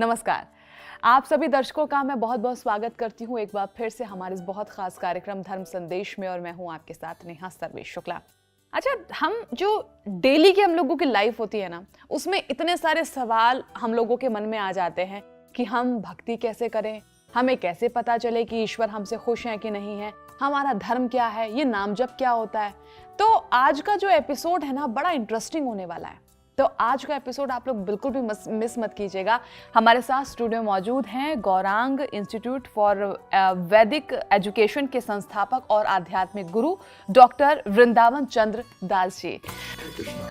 नमस्कार। आप सभी दर्शकों का मैं बहुत बहुत स्वागत करती हूँ एक बार फिर से हमारे इस बहुत खास कार्यक्रम धर्म संदेश में, और मैं हूँ आपके साथ नेहा सर्वेश शुक्ला। अच्छा, हम जो डेली की हम लोगों की लाइफ होती है ना, उसमें इतने सारे सवाल हम लोगों के मन में आ जाते हैं कि हम भक्ति कैसे करें, हमें कैसे पता चले कि ईश्वर हमसे खुश हैं कि नहीं है, हमारा धर्म क्या है, ये नाम जप क्या होता है। तो आज का जो एपिसोड है ना, बड़ा इंटरेस्टिंग होने वाला है। तो आज का एपिसोड आप लोग बिल्कुल भी मिस मत कीजिएगा। हमारे साथ स्टूडियो में मौजूद हैं गौरांग इंस्टीट्यूट फॉर वैदिक एजुकेशन के संस्थापक और आध्यात्मिक गुरु डॉक्टर वृंदावन चंद्र दास जी।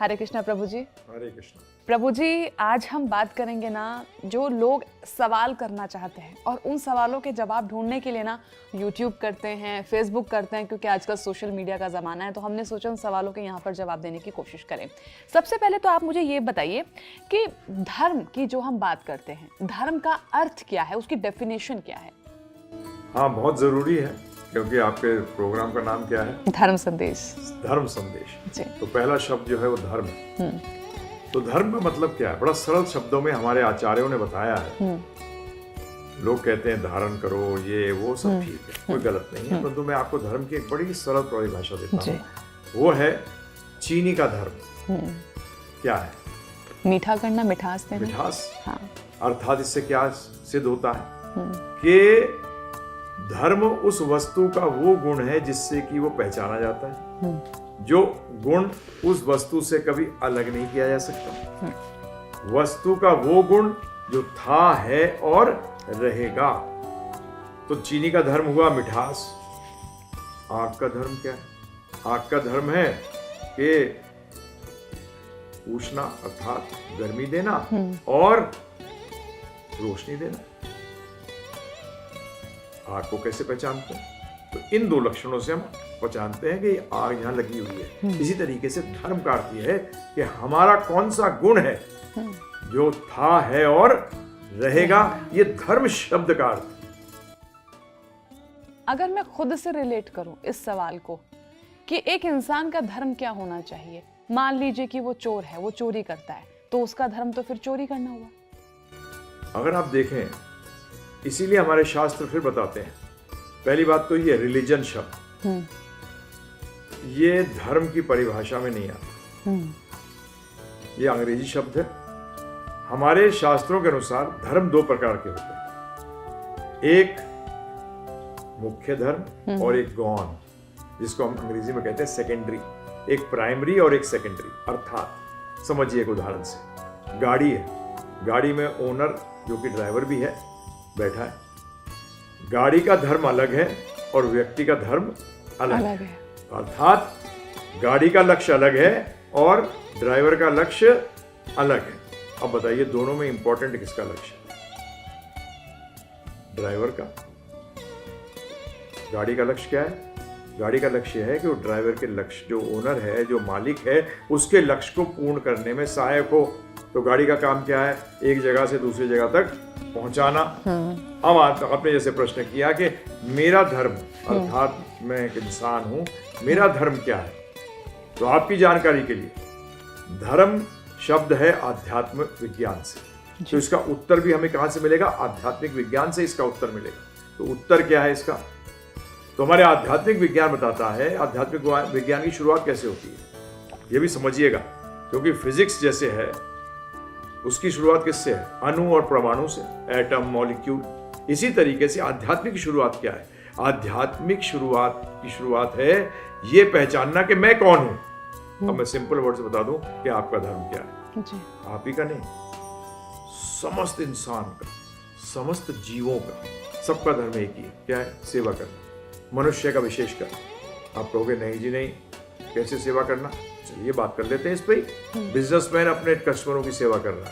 हरे कृष्णा प्रभु जी। हरे कृष्णा प्रभु जी, आज हम बात करेंगे ना, जो लोग सवाल करना चाहते हैं और उन सवालों के जवाब ढूंढने के लिए ना यूट्यूब करते हैं, फेसबुक करते हैं, क्योंकि आजकल सोशल मीडिया का ज़माना है। तो हमने सोचा उन सवालों के यहाँ पर जवाब देने की कोशिश करें। सबसे पहले तो आप मुझे ये बताइए कि धर्म की जो हम बात करते हैं, धर्म का अर्थ क्या है, उसकी डेफिनेशन क्या है? हाँ, बहुत ज़रूरी है, क्योंकि आपके प्रोग्राम का नाम क्या है? धर्म संदेश। धर्म संदेश जी। तो पहला शब्द जो है वो धर्म है। तो धर्म का मतलब क्या है? बड़ा सरल शब्दों में हमारे आचार्यों ने बताया है। लोग कहते हैं धारण करो, ये वो सब ठीक है, कोई गलत नहीं है, परंतु मैं आपको धर्म की एक बड़ी सरल परिभाषा देता हूँ। वो है चीनी का धर्म। क्या है? मीठा करना, मिठास देना। मिठास। हाँ। अर्थात इससे क्या सिद्ध होता है कि धर्म उस वस्तु का वो गुण है जिससे कि वो पहचाना जाता है, जो गुण उस वस्तु से कभी अलग नहीं किया जा सकता। वस्तु का वो गुण जो था, है और रहेगा। तो चीनी का धर्म हुआ मिठास। आग का धर्म क्या है? आग का धर्म है कि उष्णा अर्थात गर्मी देना और रोशनी देना। आग को कैसे पहचानते हैं? तो इन दो लक्षणों से हम पहचानते हैं कि आग यहाँ लगी हुई है। इसी तरीके से धर्म का अर्थ यह है कि हमारा कौन सा गुण है जो था, है और रहेगा। ये धर्म शब्द का अर्थ। अगर मैं खुद से रिलेट करूं इस सवाल को कि एक इंसान का धर्म क्या होना चाहिए, मान लीजिए कि वो चोर है, वो चोरी करता है, तो उसका धर्म तो फिर चोरी करना हुआ। अगर आप देखें, इसीलिए हमारे शास्त्र फिर बताते हैं, पहली बात तो ये रिलीजन शब्द, ये धर्म की परिभाषा में नहीं आता। ये अंग्रेजी शब्द है। हमारे शास्त्रों के अनुसार धर्म दो प्रकार के होते हैं, एक मुख्य धर्म और एक गौण, जिसको हम अंग्रेजी में कहते हैं सेकेंडरी। एक प्राइमरी और एक सेकेंडरी। अर्थात समझिए एक उदाहरण से, गाड़ी है, गाड़ी में ओनर जो कि ड्राइवर भी है बैठा है। गाड़ी का धर्म अलग है और व्यक्ति का धर्म अलग है। अर्थात गाड़ी का लक्ष्य अलग है और ड्राइवर का लक्ष्य अलग है। अब बताइए, दोनों में इंपॉर्टेंट किसका लक्ष्य है? ड्राइवर का। गाड़ी का लक्ष्य क्या है? गाड़ी का लक्ष्य है कि वो ड्राइवर के लक्ष्य, जो ओनर है, जो मालिक है, उसके लक्ष्य को पूर्ण करने में सहायक हो। तो गाड़ी का काम क्या है? एक जगह से दूसरी जगह तक पहुंचाना। अब आपने जैसे प्रश्न किया कि मेरा धर्म, अर्थात मैं एक इंसान हूं, मेरा धर्म क्या है? तो आपकी जानकारी के लिए, धर्म शब्द है आध्यात्म विज्ञान से। तो इसका उत्तर भी हमें कहां से मिलेगा? आध्यात्मिक विज्ञान से इसका उत्तर मिलेगा। तो उत्तर क्या है इसका? तो हमारे आध्यात्मिक विज्ञान बताता है आध्यात्मिक विज्ञान की शुरुआत कैसे होती है। ये भी समझिएगा, क्योंकि फिजिक्स जैसे है उसकी शुरुआत किससे है? अणु और परमाणु से, एटम, मॉलिक्यूल। इसी तरीके से आध्यात्मिक की शुरुआत क्या है? आध्यात्मिक की शुरुआत है ये पहचानना कि मैं कौन हूं। अब मैं सिंपल वर्ड से बता दूं कि आपका धर्म क्या है। जी। आप ही का नहीं, समस्त इंसान का, समस्त जीवों का, सबका धर्म एक ही है। क्या है? सेवा करना। मनुष्य का विशेषकर। आप कहोगे नहीं जी नहीं, कैसे सेवा करना? चलिए बात कर लेते हैं इस पे। बिजनेसमैन अपने कस्टमरों की सेवा कर रहा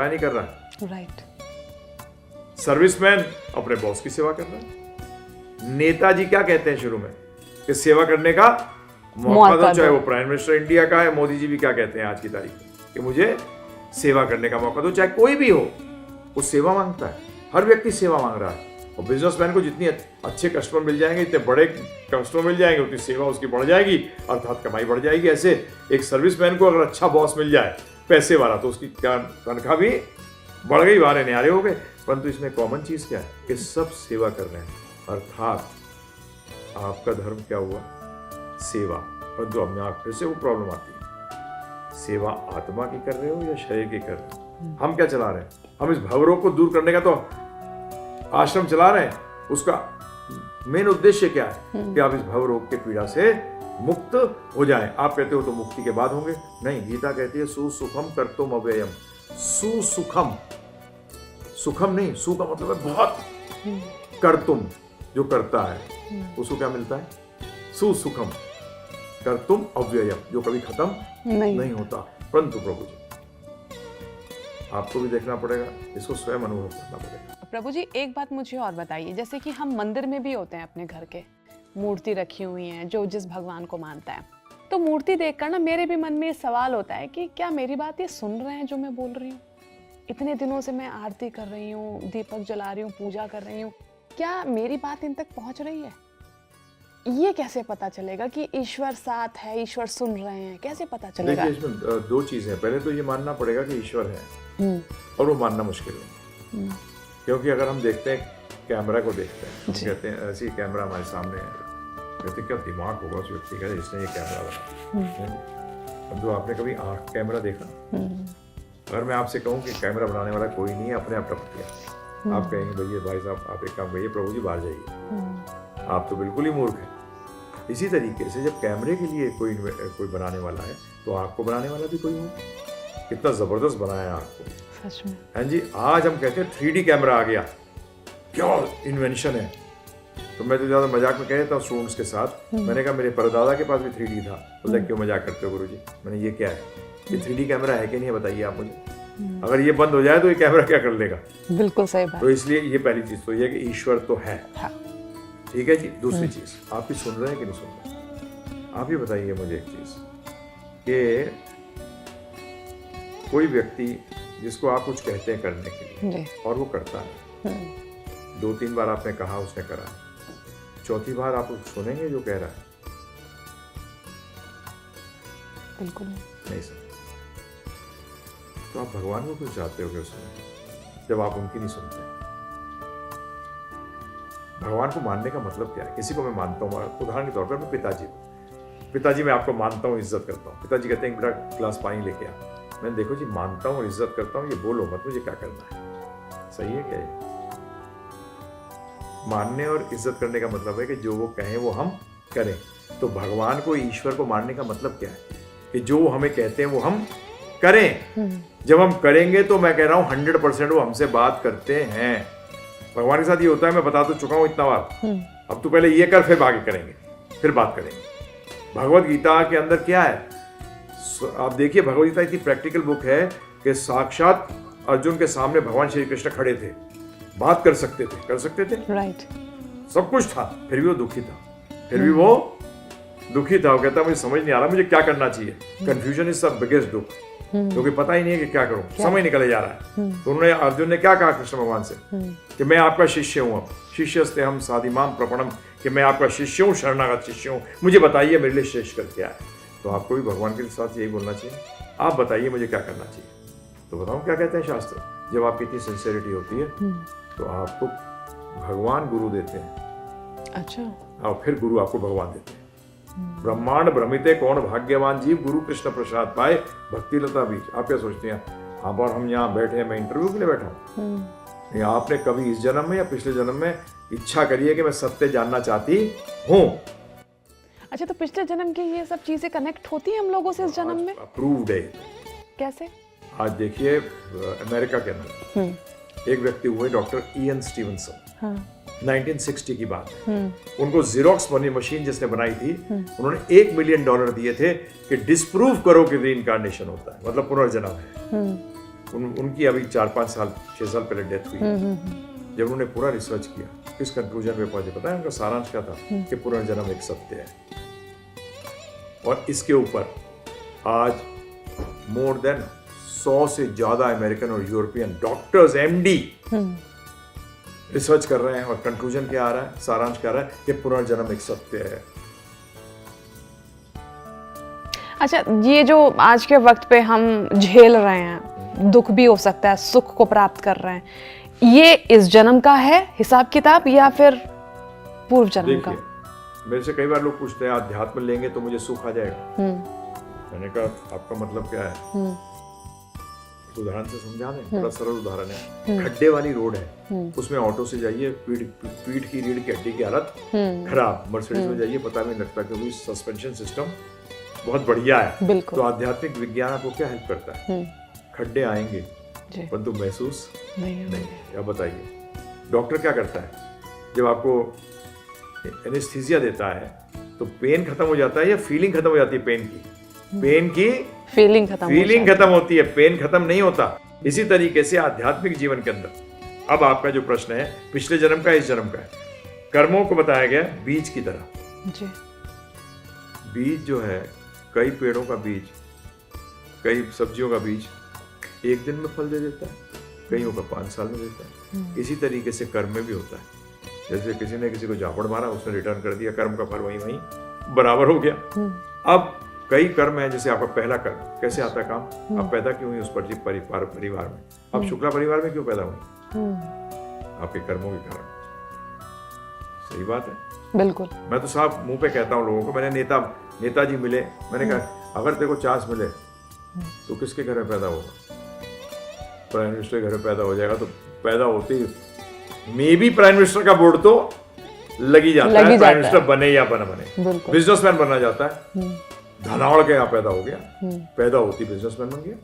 है नहीं कर रहा है? राइट। सर्विसमैन अपने बॉस की सेवा कर रहा है। नेताजी क्या कहते हैं शुरू में? कि सेवा करने का मौका दो, चाहे वो प्राइम मिनिस्टर इंडिया का है। मोदी जी भी क्या कहते हैं आज की तारीख में? कि मुझे सेवा करने का मौका दो, चाहे कोई भी हो। वो सेवा मांगता है, हर व्यक्ति सेवा मांग रहा है। और बिजनेसमैन को जितनी अच्छे कस्टमर मिल जाएंगे, इतने बड़े कस्टमर मिल जाएंगे, उतनी सेवा उसकी बढ़ जाएगी, अर्थात कमाई बढ़ जाएगी। ऐसे एक सर्विसमैन को अगर अच्छा बॉस मिल जाए, पैसे वाला, तो उसकी तनख्वाह भी बढ़ गई, बाहर न्यारे हो गए। परंतु इसमें कॉमन चीज क्या है कि सब सेवा कर रहे हैं, अर्थात आपका धर्म क्या हुआ, सेवा। परंतु अब यहाँ फिर से वो प्रॉब्लम आती है, सेवा आत्मा की कर रहे हो या शरीर की कर रहे हो? हम क्या चला रहे हैं? हम इस भवरोग को दूर करने का तो आश्रम चला रहे हैं। उसका मेन उद्देश्य क्या है कि आप इस भवरोग के पीड़ा से मुक्त हो जाएं। आप कहते हो तो मुक्ति के बाद होंगे, नहीं, गीता कहती है सुसुखम कर्तुम अव्ययम। सुसुखम, सुखम नहीं, सु का मतलब है बहुत, कर्तुम जो करता है उसको क्या मिलता है, सुसुखम, कर्तुम अव्ययम जो कभी खत्म नहीं होता। परंतु प्रभु जी आपको भी देखना पड़ेगा, इसको स्वयं अनुभव करना पड़ेगा। प्रभु जी एक बात मुझे और बताइए, जैसे कि हम मंदिर में भी होते हैं, अपने घर के मूर्ति रखी हुई है जो जिस भगवान को मानता है, तो मूर्ति देखकर ना मेरे भी मन में सवाल होता है कि क्या मेरी बात ये सुन रहे हैं जो मैं बोल रही हूँ? इतने दिनों से मैं आरती कर रही हूँ, दीपक जला रही हूँ, पूजा कर रही हूँ, क्या मेरी बात इन तक पहुँच रही है? ये कैसे पता चलेगा कि ईश्वर साथ है, ईश्वर सुन रहे हैं? कैसे पता चलेगा? देखिए इसमें दो चीजें हैं। पहले तो ये मानना पड़ेगा कि ईश्वर है, और वो मानना मुश्किल है। क्योंकि अगर हम देखते हैं, कैमरा को देखते हैं, हम कहते हैं ऐसी कैमरा हमारे सामने है, कहते क्या दिमाग होगा उस व्यक्ति का जिसने ये कैमरा बनाया। अब तो आपने कभी आँख कैमरा देखा? अगर मैं आपसे कहूँ कि कैमरा बनाने वाला कोई नहीं है, अपने आप टपक गया, आप कहेंगे भैया भाई साहब आप एक काम करिए, प्रभु जी बाहर जाइए। आप तो बिल्कुल ही मूर्ख हैं। इसी तरीके से जब कैमरे के लिए कोई बनाने वाला है, तो आपको बनाने वाला भी कोई हो। कितना जबरदस्त बनाया आपको, सच में। हाँ जी, आज हम कहते हैं 3D कैमरा आ गया, क्या इन्वेंशन है। तो मैं तो ज़्यादा मजाक में कह देता हूँ स्टूडेंट्स के साथ, मैंने कहा मेरे परदादा के पास भी 3D था। बोला क्यों मजाक करते हो गुरुजी? मैंने ये क्या है, ये 3D कैमरा है कि नहीं है बताइए आप मुझे। अगर ये बंद हो जाए तो ये कैमरा क्या कर लेगा? बिल्कुल सही बात। तो इसलिए ये पहली चीज़ तो ये कि ईश्वर तो है। हाँ। ठीक है जी। दूसरी चीज़, आप भी सुन रहे हैं कि नहीं सुन रहे? आप ही बताइए मुझे एक चीज़ कि कोई व्यक्ति जिसको आप कुछ कहते हैं करने के लिए और वो करता है, 2-3 बार आपने कहा, उसने करा, चौथी बार आप सुनेंगे जो कह रहा है? बिल्कुल नहीं सर। तो आप भगवान को क्यों चाहते हो कि सुने जब आप उनकी नहीं सुनते? भगवान को मानने का मतलब क्या है? किसी को मैं मानता हूँ, उदाहरण के तौर पर मैं पिताजी मैं आपको मानता हूँ, इज्जत करता हूँ। पिताजी कहते हैं बेटा ग्लास पानी लेके आ। मैं देखो जी मानता हूँ और इज्जत करता हूँ, ये बोलो मत मुझे क्या करना है। सही है क्या ये? मानने और इज्जत करने का मतलब है कि जो वो कहें वो हम करें। तो भगवान को, ईश्वर को मानने का मतलब क्या है कि जो वो हमें कहते हैं वो हम करें। जब हम करेंगे तो मैं कह रहा हूँ 100% वो हमसे बात करते हैं। भगवान के साथ ये होता है, मैं बता तो चुका हूँ इतना बार, अब तो पहले ये कर फिर आगे करेंगे, फिर बात करेंगे। भगवत गीता के अंदर क्या है आप देखिए, भगवत गीता इतनी प्रैक्टिकल बुक है कि साक्षात अर्जुन के सामने भगवान श्री कृष्ण खड़े थे, बात कर सकते थे, राइट, सब कुछ था, फिर भी वो दुखी था, वो कहता मुझे समझ नहीं आ रहा मुझे क्या करना चाहिए। कंफ्यूजन इज द बिगेस्ट दुख, क्योंकि पता ही नहीं है कि क्या करूं, समय निकले जा रहा है। तो उन्होंने, अर्जुन ने क्या कहा कृष्ण भगवान से कि मैं आपका शिष्य हूं, अब शिष्यस्ते हम साधिमाम प्रपणम, कि मैं आपका शिष्य हूं, शरणागत शिष्य हूं, मुझे बताइए मेरे लिए श्रेष्ठ कर क्या है। तो आपको भी भगवान के साथ यही बोलना चाहिए, आप बताइए मुझे क्या करना चाहिए। तो बताऊं क्या कहते हैं शास्त्र, जब आपकी इतनी सिंसियरिटी होती है तो आपको भगवान गुरु देते हैं। अच्छा। और फिर गुरु आपको भगवान देते हैं। ब्रह्मांड भ्रमिते कौन भाग्यवान जीव, गुरु कृष्ण प्रसाद पाए भक्ति लता बीज। आप क्या सोचते हैं आप और हम यहाँ बैठे हैं, मैं इंटरव्यू के लिए बैठा हूँ? आपने कभी इस जन्म में या पिछले जन्म में इच्छा करी है कि मैं सत्य जानना चाहती हूँ? अच्छा, तो पिछले जन्म की ये सब चीजें कनेक्ट होती हैं हम लोगों से इस जन्म में? अप्रूव्ड है। कैसे? आज देखिए अमेरिका के अंदर एक व्यक्ति हुए डॉक्टर इयन स्टीवनसन, 1960 की बात है। उनको जीरोक्स मशीन जिसने बनाई थी, उन्होंने $1 मिलियन दिए थे कि डिस्प्रूव करो कि रीइंकार्नेशन होता है, मतलब पुनर्जन्म है। उनकी अभी 4-5 साल 6 साल पहले डेथ हुई। जब उन्होंने पूरा रिसर्च किया, किस कंक्लूजन पे पहुंचे पता है? उनका सारांश क्या था कि पुनर्जन्म एक सत्य है। और इसके ऊपर आज मोर देन 100 से ज्यादा अमेरिकन और यूरोपियन डॉक्टर्स, MD रिसर्च कर रहे हैं। और कंक्लूजन क्या आ रहा है, सारांश क्या आ रहा है कि पुनर्जन्म एक सत्य है। अच्छा, ये जो आज के वक्त पे हम झेल रहे हैं, दुख भी हो सकता है, सुख को प्राप्त कर रहे हैं, ये इस जन्म का है हिसाब किताब या फिर पूर्व जन्म का? मेरे से कई बार लोग पूछते हैं अध्यात्म लेंगे तो मुझे सुख आ जाएगा। मैंने कहा आपका मतलब क्या है? उदाहरण से समझा दें, बड़ा सरल उदाहरण है। खड्डे वाली रोड है, उसमें ऑटो से जाइए, पीठ की रीढ़ की हड्डी की हालत खराब, मर्सिडीज में जाइए पता नहीं लगता क्योंकि सस्पेंशन सिस्टम बहुत बढ़िया है। तो आध्यात्मिक विज्ञान आपको क्या हेल्प करता है? खड्डे आएंगे परंतु महसूस नहीं। क्या बताइए डॉक्टर क्या करता है? जब आपको एनेस्थीसिया देता है तो पेन खत्म हो जाता है या फीलिंग खत्म हो जाती है? पेन की फीलिंग खत्म होती है, पेन खत्म नहीं होता। इसी तरीके से आध्यात्मिक जीवन के अंदर अब आपका जो प्रश्न है पिछले जन्म का इस जन्म का है, कर्मों को बताया गया बीज की तरह जी। बीज जो है, कई पेड़ों का बीज, कई सब्जियों का बीज एक दिन में फल दे देता है, कईयों का 5 साल में देता है। इसी तरीके से कर्म में भी होता है। जैसे किसी ने किसी को झापड़ मारा, उसने रिटर्न कर दिया, कर्म का फल वहीं बराबर हो गया। अब कई कर्म है, जैसे आपका पहला कर्म कैसे आता है काम? आप पैदा क्यों हुई उस परिवार में? आप शुक्ला परिवार में क्यों पैदा हुई? आपके कर्मों के कारण। सही बात है, बिल्कुल। मैं तो साफ मुंह पे कहता हूँ लोगों को, मैंने नेताजी मिले, मैंने कहा अगर तेरे को चांस मिले तो किसके घर में पैदा होगा? प्राइम मिनिस्टर के घर में पैदा हो जाएगा। तो पैदा होते ही मे बी प्राइम मिनिस्टर का बोर्ड तो लगी जाता है, प्राइम मिनिस्टर बने या बने, बिजनेसमैन बनना चाहता है, धनावड़ के यहाँ पैदा हो गया, पैदा होती बिजनेसमैन बन गया।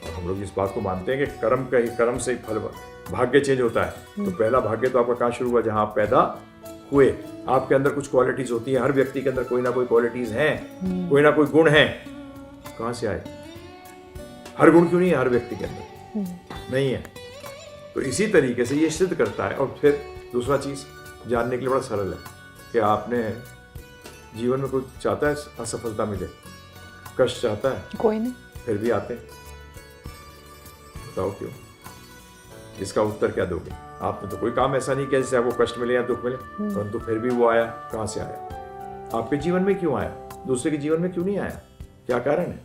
और हम लोग इस बात को मानते हैं कि कर्म से ही फल भाग्य चेंज होता है। तो पहला भाग्य तो आपका कहाँ शुरू हुआ? जहाँ आप पैदा हुए। आपके अंदर कुछ क्वालिटीज होती है, हर व्यक्ति के अंदर कोई ना कोई क्वालिटीज हैं, कोई ना कोई गुण है। कहाँ से आए? हर गुण क्यों नहीं है हर व्यक्ति के अंदर? नहीं है। तो इसी तरीके से ये सिद्ध करता है। और फिर दूसरा चीज जानने के लिए बड़ा सरल है कि आपने जीवन में कोई चाहता है असफलता मिले, कष्ट चाहता है? कोई नहीं, फिर भी आते हैं। बताओ क्यों? इसका उत्तर क्या दोगे? आपने तो कोई काम ऐसा नहीं किया जिससे आपको कष्ट मिले या दुख मिले, परंतु फिर भी वो आया। कहाँ से आया? आपके जीवन में क्यों आया? दूसरे के जीवन में क्यों नहीं आया? क्या कारण है?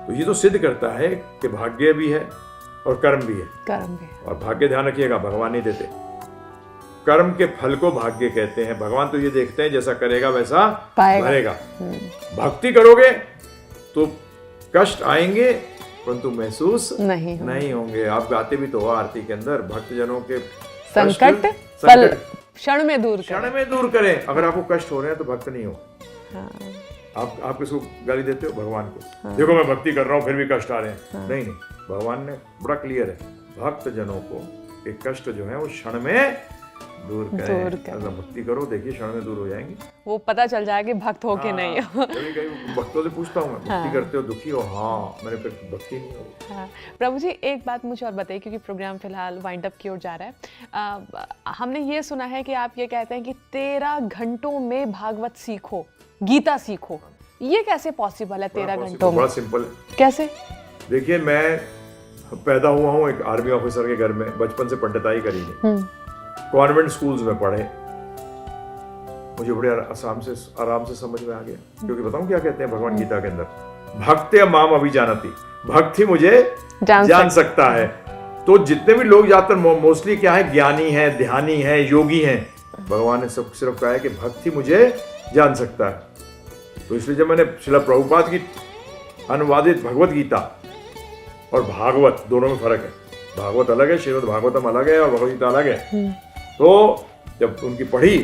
तो ये तो सिद्ध करता है कि भाग्य भी है और कर्म भी है। और भाग्य ध्यान रखिएगा, भगवान नहीं देते। कर्म के फल को भाग्य कहते हैं। भगवान तो ये देखते हैं जैसा करेगा वैसा भरेगा। भक्ति करोगे तो कष्ट आएंगे परंतु महसूस नहीं होंगे। आप गाते भी तो हो आरती के अंदर, भक्त जनों के संकट क्षण में दूर करें। अगर आपको कष्ट हो रहे हैं तो भक्त नहीं हो। आप किसको गाली देते हो? भगवान को। देखो मैं भक्ति कर रहा हूँ फिर भी कष्ट आ रहे हैं। नहीं, भगवान ने बड़ा क्लियर है, भक्त जनों को एक कष्ट जो है वो क्षण में दूर करें। भक्ति करो, देखिए क्षण में दूर हो जाएंगे। वो पता चल जाएगा कि भक्त हो कि नहीं हो। कभी भक्तों से पूछता हूँ मैं, भक्ति करते हो, दुखी हो? हाँ, मैंने फिर भक्ति नहीं हो। प्रभु जी एक बात मुझे और बताइए, क्योंकि प्रोग्राम फिलहाल वाइंड अप की ओर जा रहा है। हमने ये सुना है कि आप ये कहते हैं कि 13 घंटों में भागवत सीखो, गीता सीखो। ये कैसे पॉसिबल है 13 घंटों में? बड़ा सिंपल। कैसे? देखिए मैं पैदा हुआ हूँ एक आर्मी ऑफिसर के घर में, बचपन से पंडिताई करी है, कॉन्वेंट स्कूल्स में पढ़े। मुझे बड़े आराम से समझ में आ गया। क्योंकि बताऊं क्या कहते हैं भगवान गीता के अंदर? भक्त्या माम अभिजानति, भक्ति मुझे जान सकता है। तो जितने भी लोग ज्यादातर मोस्टली क्या है, ज्ञानी है, ध्यानी है, योगी हैं। भगवान ने सब सिर्फ कहा है कि भक्ति मुझे जान सकता है। तो इसलिए जब मैंने श्रील प्रभुपाद की अनुवादित भगवत गीता और भागवत दोनों में फर्क है, भागवत अलग है, श्रीमद् भागवतम अलग है और भगवत गीता अलग है। तो जब उनकी पढ़ी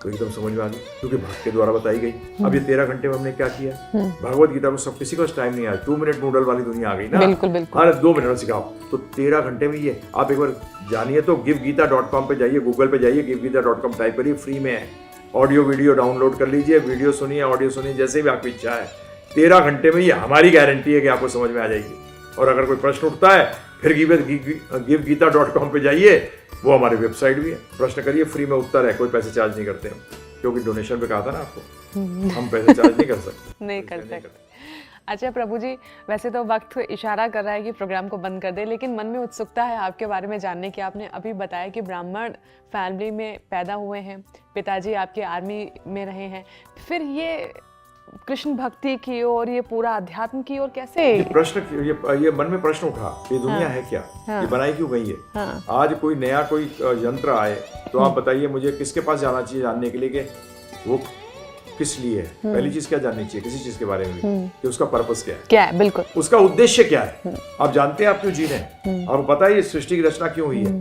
तो एकदम समझ में आ गई, क्योंकि भक्त के द्वारा बताई गई। अब ये 13 घंटे में हमने क्या किया? भगवत गीता को सब किसी को टाइम नहीं आया। 2 मिनट नूडल वाली दुनिया आ गई ना। बिल्कुल बिल्कुल। हाँ, 2 मिनट में सिखाओ। तो 13 घंटे में ये आप एक बार जानिए तो givegita.com पे जाइए, गूगल पे जाइए, givegita.com टाइप करिए, फ्री में है। ऑडियो वीडियो डाउनलोड कर लीजिए, वीडियो सुनिए, ऑडियो सुनिए, जैसे भी आपकी इच्छा है। 13 घंटे में ये हमारी गारंटी है कि आपको समझ में आ जाएगी। और अगर कोई प्रश्न उठता है फिर givegita.com पे जाइए, वो हमारी वेबसाइट भी है, प्रश्न करिए, फ्री में उत्तर है, कोई पैसे चार्ज नहीं करते हम। क्योंकि डोनेशन पे कहा था ना आपको, हम पैसे चार्ज नहीं कर सकते। नहीं कर सकते। अच्छा प्रभु जी, वैसे तो वक्त इशारा कर रहा है कि प्रोग्राम को बंद कर दे, लेकिन मन में उत्सुकता है आपके बारे में जानने की। आपने अभी बताया कि ब्राह्मण फैमिली में पैदा हुए हैं, पिताजी आपके आर्मी में रहे हैं, फिर ये कृष्ण भक्ति की ओर, ये पूरा अध्यात्म की ओर कैसे? ये मन में प्रश्न उठा, ये दुनिया है क्या? ये बनाई क्यों गई है? आज कोई नया कोई यंत्र आए तो आप बताइए मुझे किसके पास जाना चाहिए जानने के लिए कि वो किस लिए है? पहली चीज क्या जाननी चाहिए किसी चीज के बारे में कि उसका पर्पस क्या है, बिल्कुल उसका उद्देश्य क्या है। आप जानते हैं आप क्यों जी रहे हैं, आपको पता है ये सृष्टि की रचना क्यों हुई है।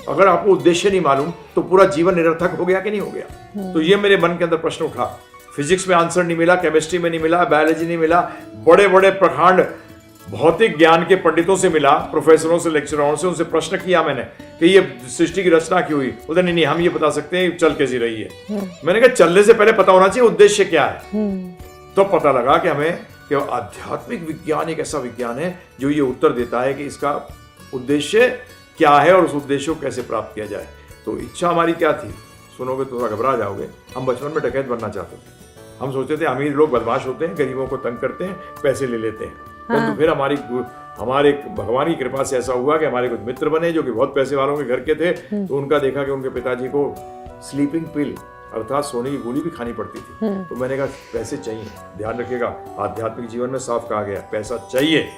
अगर आपको उद्देश्य नहीं मालूम तो पूरा जीवन निरर्थक हो गया कि नहीं हो गया। तो ये मेरे मन के अंदर प्रश्न उठा। फिजिक्स में आंसर नहीं मिला, केमिस्ट्री में नहीं मिला, बायोलॉजी नहीं मिला, बड़े बड़े प्रखंड भौतिक ज्ञान के पंडितों से मिला, प्रोफेसरों से, लेक्चररों से, उनसे प्रश्न किया मैंने कि ये सृष्टि की रचना क्यों हुई। बोलते नहीं हम ये बता सकते हैं चल कैसी रही है। मैंने कहा चलने से पहले पता होना चाहिए उद्देश्य क्या है। तो पता लगा कि हमें कि आध्यात्मिक विज्ञान एक ऐसा विज्ञान है जो ये उत्तर देता है कि इसका उद्देश्य क्या है और उस उद्देश्य को कैसे प्राप्त किया जाए। तो इच्छा हमारी क्या थी, सुनोगे तो थोड़ा घबरा जाओगे। हम बचपन में डकैत बनना चाहते थे। हम सोचते थे अमीर लोग बदमाश होते हैं, गरीबों को तंग करते हैं, पैसे ले लेते हैं। परंतु फिर हमारे भगवान की कृपा से ऐसा हुआ कि हमारे कुछ मित्र बने जो कि बहुत पैसे वालों के घर के थे। तो उनका देखा कि उनके पिताजी को स्लीपिंग पिल अर्थात सोने की गोली भी खानी पड़ती थी। तो मैंने कहा पैसे चाहिए, ध्यान रखिएगा आध्यात्मिक जीवन में साफ कहा गया पैसा चाहिए,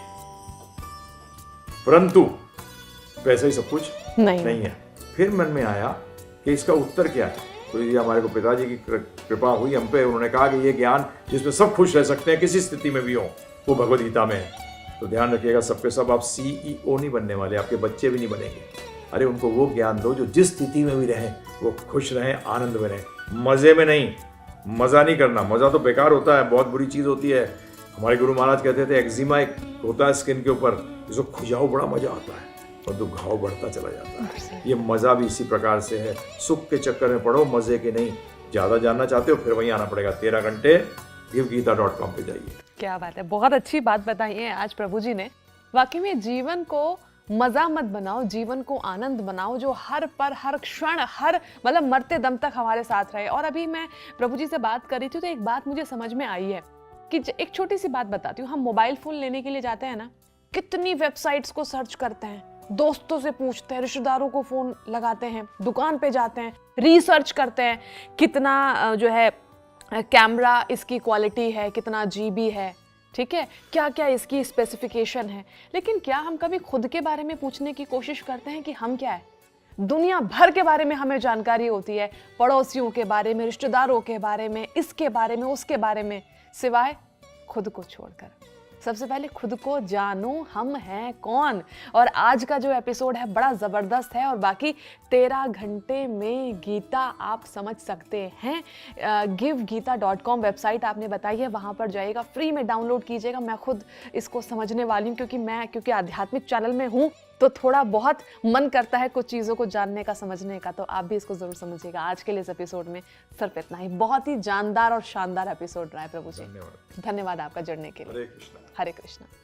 परंतु पैसा ही सब कुछ नहीं है। फिर मन में आया कि इसका उत्तर क्या है। तो ये हमारे को पिताजी की कृपा हुई हम पे, उन्होंने कहा कि ये ज्ञान जिसमें सब खुश रह सकते हैं किसी स्थिति में भी हो वो भगवद गीता में है। तो ध्यान रखिएगा सबके सब आप CEO नहीं बनने वाले, आपके बच्चे भी नहीं बनेंगे। अरे उनको वो ज्ञान दो जो जिस स्थिति में भी रहें वो खुश रहें, आनंद में रहें, मजे में नहीं। मजा नहीं करना, मजा तो बेकार होता है, बहुत बुरी चीज होती है। हमारे गुरु महाराज कहते थे एक्जिमा एक होता है स्किन के ऊपर, जिसको खुजाओ बड़ा मजा आता है और तो घाव बढ़ता चला जाता है। ये मजा भी इसी प्रकार से है। सुख के चक्कर में पड़ो, मजे के नहीं। ज्यादा जानना चाहते हो फिर वहीं आना पड़ेगा 13 घंटे givegita.com पे जाइए। क्या बात है, बहुत अच्छी बात बताई है आज प्रभु जी ने। वाकई में जीवन को मजा मत बनाओ, जीवन को आनंद बनाओ जो हर पर हर क्षण हर मतलब मरते दम तक हमारे साथ रहे। और अभी मैं प्रभु जी से बात कर रही थी तो एक बात मुझे समझ में आई है कि एक छोटी सी बात बताती हूँ। हम मोबाइल फोन लेने के लिए जाते हैं ना, कितनी वेबसाइट्स को सर्च करते हैं, दोस्तों से पूछते हैं, रिश्तेदारों को फोन लगाते हैं, दुकान पे जाते हैं, रिसर्च करते हैं कितना जो है कैमरा इसकी क्वालिटी है, कितना GB है, ठीक है, क्या क्या इसकी स्पेसिफिकेशन है। लेकिन क्या हम कभी खुद के बारे में पूछने की कोशिश करते हैं कि हम क्या है? दुनिया भर के बारे में हमें जानकारी होती है, पड़ोसियों के बारे में, रिश्तेदारों के बारे में, इसके बारे में, उसके बारे में, सिवाय खुद को छोड़कर। सबसे पहले खुद को जानो, हम हैं कौन। और आज का जो एपिसोड है बड़ा ज़बरदस्त है और बाकी 13 घंटे में गीता आप समझ सकते हैं। givegita.com वेबसाइट आपने बताई है, वहाँ पर जाइएगा, फ्री में डाउनलोड कीजिएगा। मैं खुद इसको समझने वाली हूँ क्योंकि आध्यात्मिक चैनल में हूँ तो थोड़ा बहुत मन करता है कुछ चीज़ों को जानने का, समझने का। तो आप भी इसको ज़रूर समझिएगा। आज के लिए इस एपिसोड में सिर्फ इतना ही। बहुत ही जानदार और शानदार एपिसोड रहा है प्रभु जी। धन्यवाद। धन्यवाद आपका जुड़ने के लिए। हरे कृष्णा। हरे कृष्णा।